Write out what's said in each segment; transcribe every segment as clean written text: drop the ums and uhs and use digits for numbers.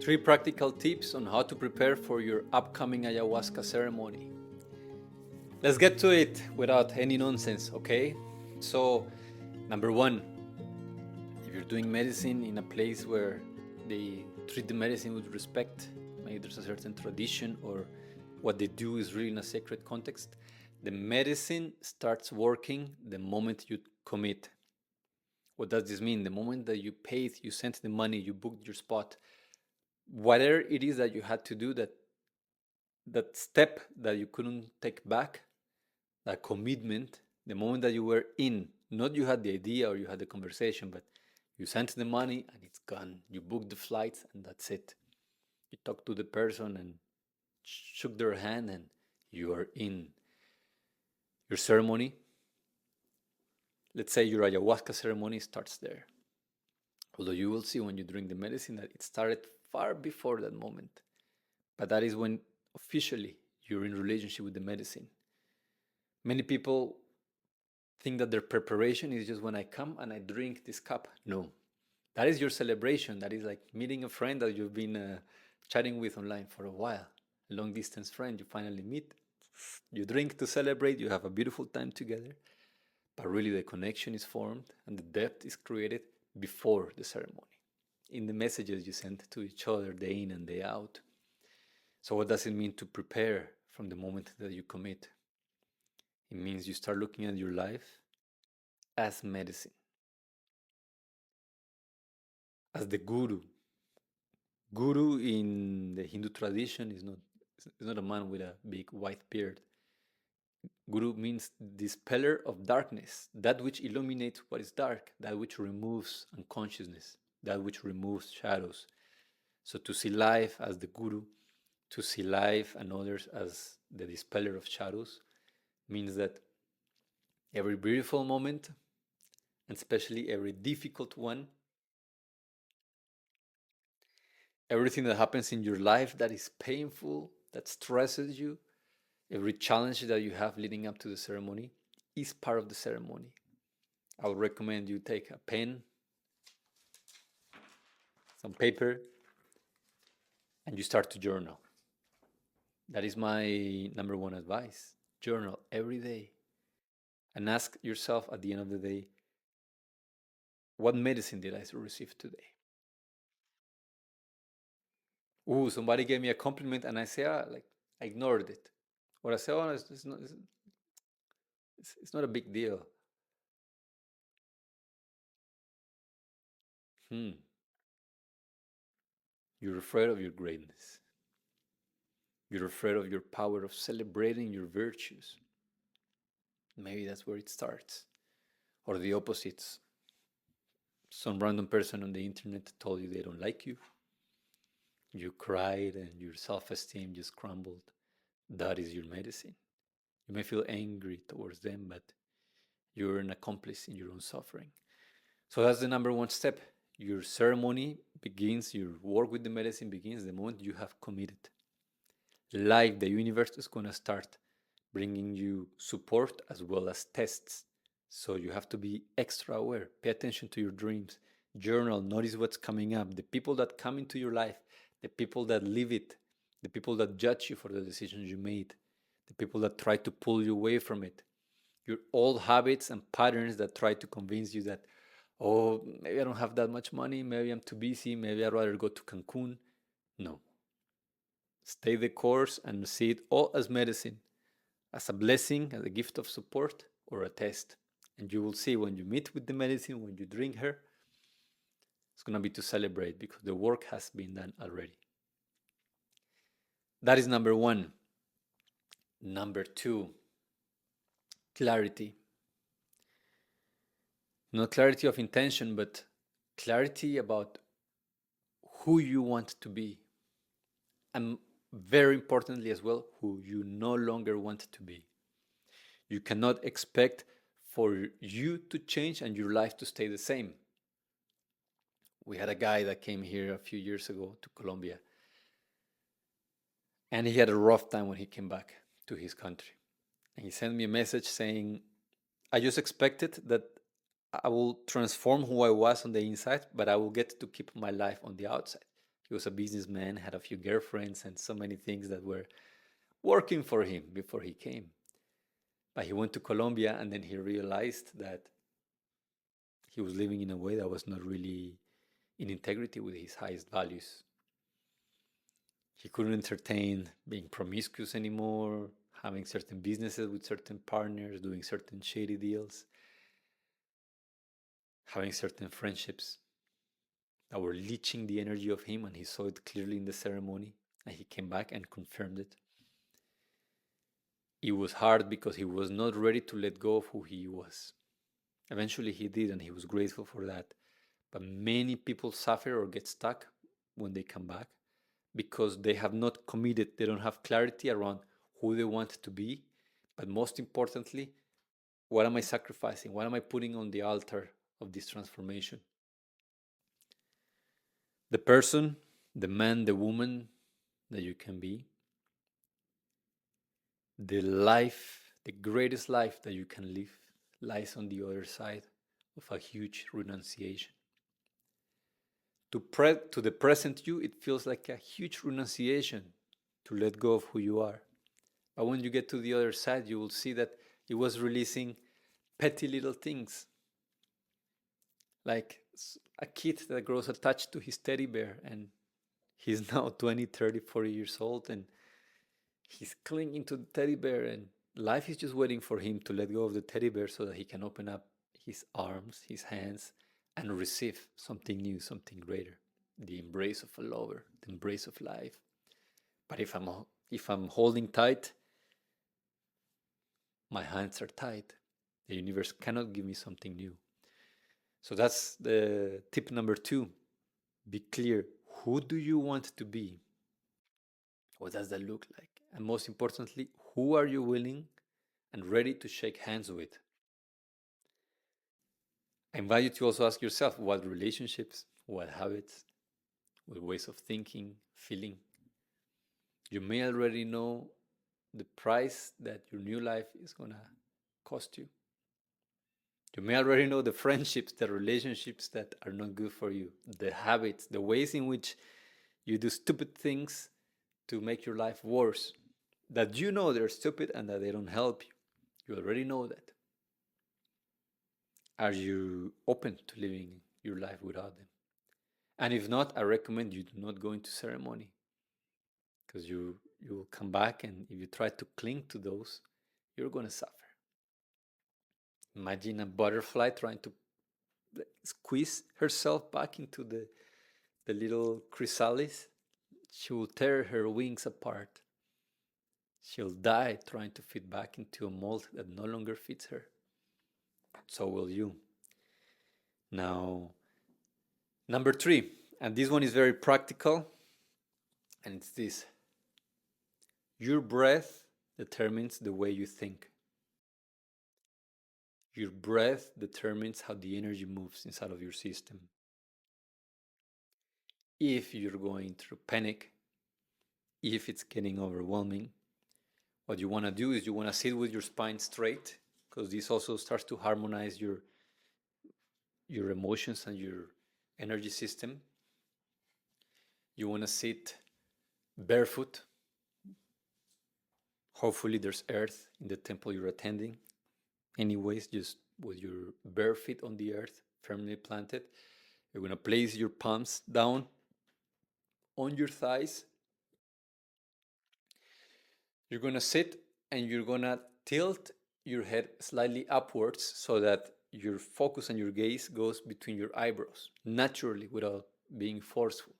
3 practical tips on how to prepare for your upcoming ayahuasca ceremony. Let's get to it without any nonsense, okay? So, number 1, if you're doing medicine in a place where they treat the medicine with respect, maybe there's a certain tradition or what they do is really in a sacred context, the medicine starts working the moment you commit. What does this mean? The moment that you paid, you sent the money, you booked your spot, whatever it is that you had to do, that step that you couldn't take back, that commitment, the moment that you were in, not you had the idea or you had the conversation, but you sent the money and it's gone. You booked the flights and that's it. You talked to the person and shook their hand and you are in. Your ceremony, let's say your ayahuasca ceremony, starts there. Although you will see when you drink the medicine that it started far before that moment. But that is when officially you're in relationship with the medicine. Many people think that their preparation is just when I come and I drink this cup. No, that is your celebration. That is like meeting a friend that you've been chatting with online for a while. A long distance friend, you finally meet, you drink to celebrate, you have a beautiful time together. But really the connection is formed and the depth is created before the ceremony, in the messages you send to each other day in and day out. So what does it mean to prepare from the moment that you commit? It means you start looking at your life as medicine, as the guru. Guru in the Hindu tradition is not a man with a big white beard. Guru means dispeller of darkness, that which illuminates what is dark, that which removes unconsciousness, that which removes shadows. So to see life as the guru, to see life and others as the dispeller of shadows, means that every beautiful moment, and especially every difficult one, everything that happens in your life that is painful, that stresses you, every challenge that you have leading up to the ceremony is part of the ceremony. I would recommend you take a pen, some paper, and you start to journal. That is my number 1 advice. Journal every day and ask yourself at the end of the day, what medicine did I receive today? Ooh, somebody gave me a compliment and I say, like, I ignored it. Or I say, oh, it's not a big deal. You're afraid of your greatness. You're afraid of your power of celebrating your virtues. Maybe that's where it starts. Or the opposites. Some random person on the internet told you they don't like you. You cried and your self-esteem just crumbled. That is your medicine. You may feel angry towards them, but you're an accomplice in your own suffering. So that's the number 1 step. Your ceremony begins, your work with the medicine begins the moment you have committed. Life, the universe is going to start bringing you support as well as tests. So you have to be extra aware. Pay attention to your dreams. Journal, notice what's coming up. The people that come into your life, the people that live it, the people that judge you for the decisions you made, the people that try to pull you away from it, your old habits and patterns that try to convince you that, oh, maybe I don't have that much money, maybe I'm too busy, maybe I'd rather go to Cancun. No. Stay the course and see it all as medicine, as a blessing, as a gift of support, or a test. And you will see when you meet with the medicine, when you drink her, it's going to be to celebrate because the work has been done already. That is number 1. Number 2, clarity. Not clarity of intention, but clarity about who you want to be. And very importantly as well, who you no longer want to be. You cannot expect for you to change and your life to stay the same. We had a guy that came here a few years ago to Colombia, and he had a rough time when he came back to his country. And he sent me a message saying, I just expected that I will transform who I was on the inside, but I will get to keep my life on the outside. He was a businessman, had a few girlfriends, and so many things that were working for him before he came. But he went to Colombia, and then he realized that he was living in a way that was not really in integrity with his highest values. He couldn't entertain being promiscuous anymore, having certain businesses with certain partners, doing certain shady deals, having certain friendships that were leeching the energy of him, and he saw it clearly in the ceremony, and he came back and confirmed it. It was hard because he was not ready to let go of who he was. Eventually he did, and he was grateful for that. But many people suffer or get stuck when they come back because they have not committed, they don't have clarity around who they want to be. But most importantly, what am I sacrificing? What am I putting on the altar of this transformation? The person, the man, the woman that you can be, the life, the greatest life that you can live, lies on the other side of a huge renunciation. To the present you, it feels like a huge renunciation to let go of who you are. But when you get to the other side, you will see that it was releasing petty little things, like a kid that grows attached to his teddy bear, and he's now 20, 30, 40 years old, and he's clinging to the teddy bear, and life is just waiting for him to let go of the teddy bear so that he can open up his arms, his hands, and receive something new, something greater, the embrace of a lover, the embrace of life. But if I'm holding tight, my hands are tied. The universe cannot give me something new. So that's the tip number 2. Be clear. Who do you want to be? What does that look like? And most importantly, who are you willing and ready to shake hands with? I invite you to also ask yourself what relationships, what habits, what ways of thinking, feeling. You may already know the price that your new life is going to cost you. You may already know the friendships, the relationships that are not good for you, the habits, the ways in which you do stupid things to make your life worse, that you know they're stupid and that they don't help you. You already know that. Are you open to living your life without them? And if not, I recommend you do not go into ceremony, because you will come back, and if you try to cling to those, you're going to suffer. Imagine a butterfly trying to squeeze herself back into the little chrysalis. She will tear her wings apart. She'll die trying to fit back into a mold that no longer fits her. So will you. Now, number 3, and this one is very practical, and it's this. Your breath determines the way you think. Your breath determines how the energy moves inside of your system. If you're going through panic, if it's getting overwhelming, what you want to do is you want to sit with your spine straight, because this also starts to harmonize your emotions and your energy system. You want to sit barefoot. Hopefully there's earth in the temple you're attending. Anyways, just with your bare feet on the earth, firmly planted. You're going to place your palms down on your thighs. You're going to sit, and you're going to tilt your head slightly upwards so that your focus and your gaze goes between your eyebrows, naturally, without being forceful.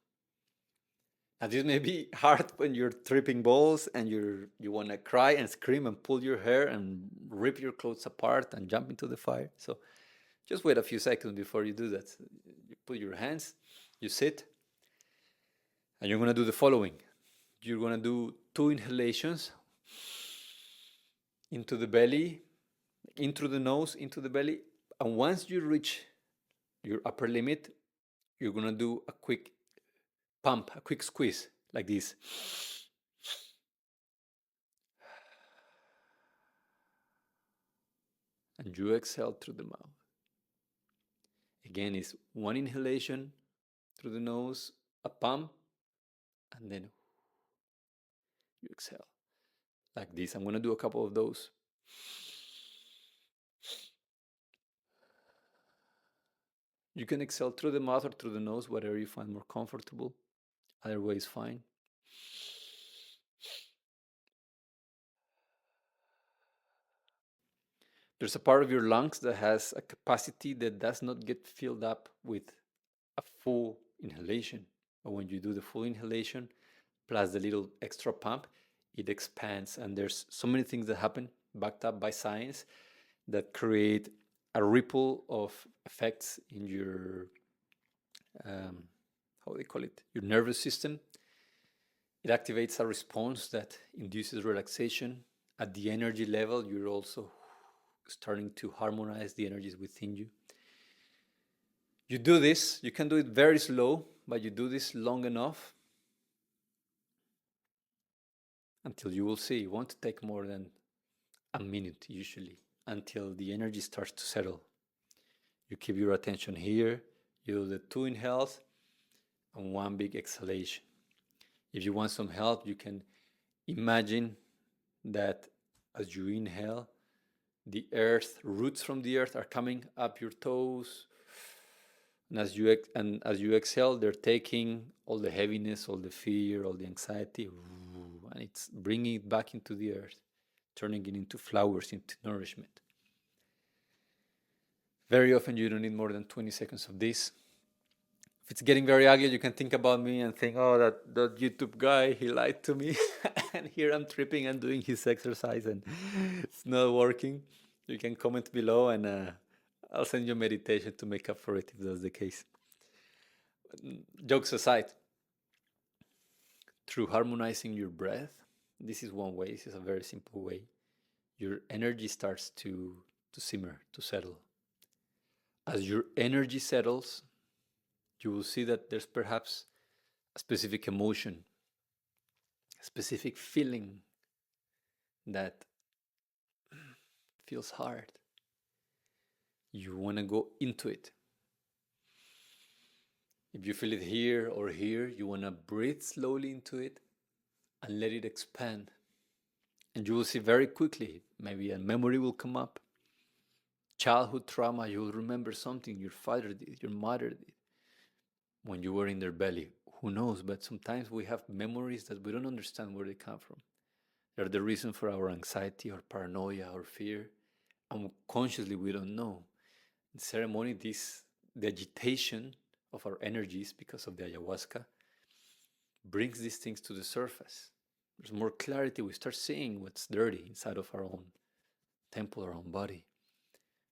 Now, this may be hard when you're tripping balls and you want to cry and scream and pull your hair and rip your clothes apart and jump into the fire. So just wait a few seconds before you do that. You put your hands, you sit, and you're going to do the following. You're going to do 2 inhalations into the belly, in through the nose, into the belly. And once you reach your upper limit, you're going to do a quick pump, a quick squeeze, like this. And you exhale through the mouth. Again, it's 1 inhalation through the nose, a pump, and then you exhale like this. I'm going to do a couple of those. You can exhale through the mouth or through the nose, whatever you find more comfortable. Either way is fine. There's a part of your lungs that has a capacity that does not get filled up with a full inhalation. But when you do the full inhalation, plus the little extra pump, it expands. And there's so many things that happen, backed up by science, that create a ripple of effects in your, how they call it, your nervous system. It activates a response that induces relaxation. At the energy level, you're also starting to harmonize the energies within you. You do this, you can do it very slow, but you do this long enough until you will see. It won't take more than a minute usually until the energy starts to settle. You keep your attention here, you do the 2 inhales and 1 big exhalation. If you want some help, you can imagine that as you inhale, the earth, roots from the earth are coming up your toes. And as you exhale, they're taking all the heaviness, all the fear, all the anxiety, and it's bringing it back into the earth, turning it into flowers, into nourishment. Very often you don't need more than 20 seconds of this. If it's getting very ugly, you can think about me and think, oh, that YouTube guy, he lied to me. And here I'm tripping and doing his exercise and it's not working. You can comment below and I'll send you a meditation to make up for it if that's the case. Jokes aside, through harmonizing your breath, this is one way, this is a very simple way, your energy starts to simmer, to settle. As your energy settles, you will see that there's perhaps a specific emotion, a specific feeling that feels hard. You want to go into it. If you feel it here or here, you want to breathe slowly into it and let it expand. And you will see very quickly, maybe a memory will come up. Childhood trauma, you will remember something your father did, your mother did when you were in their belly. Who knows? But sometimes we have memories that we don't understand where they come from. They're the reason for our anxiety or paranoia or fear. And consciously we don't know. In ceremony, the agitation of our energies because of the ayahuasca brings these things to the surface. There's more clarity. We start seeing what's dirty inside of our own temple, our own body.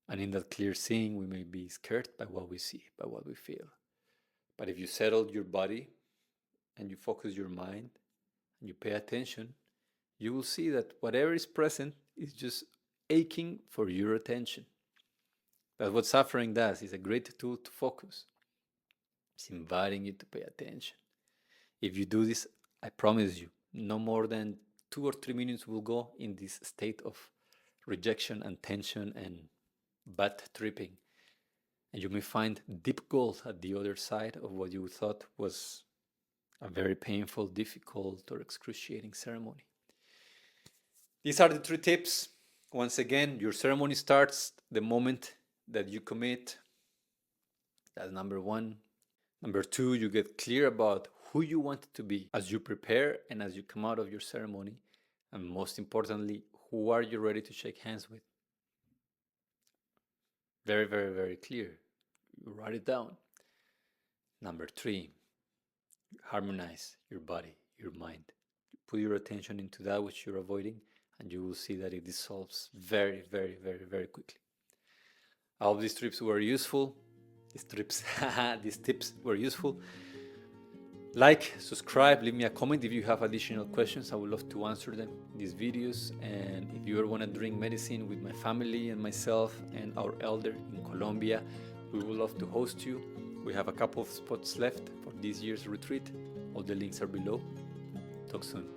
And in that clear seeing, we may be scared by what we see, by what we feel. But if you settle your body and you focus your mind and you pay attention, you will see that whatever is present is just aching for your attention. That's what suffering does. It's a great tool to focus. It's inviting you to pay attention. If you do this, I promise you, no more than 2 or 3 minutes will go in this state of rejection and tension and bad tripping. And you may find deep gold at the other side of what you thought was a very painful, difficult, or excruciating ceremony. These are the 3 tips. Once again, your ceremony starts the moment that you commit. That's number 1. Number 2, you get clear about who you want to be as you prepare and as you come out of your ceremony. And most importantly, who are you ready to shake hands with? Very, very, very clear. You write it down. Number 3, harmonize your body, your mind. Put your attention into that which you're avoiding, and you will see that it dissolves very, very, very, very quickly. I hope these tips were useful. These tips were useful. Like, subscribe, leave me a comment if you have additional questions. I would love to answer them in these videos. And if you ever want to drink medicine with my family and myself and our elder in Colombia, we would love to host you. We have a couple of spots left for this year's retreat. All the links are below. Talk soon.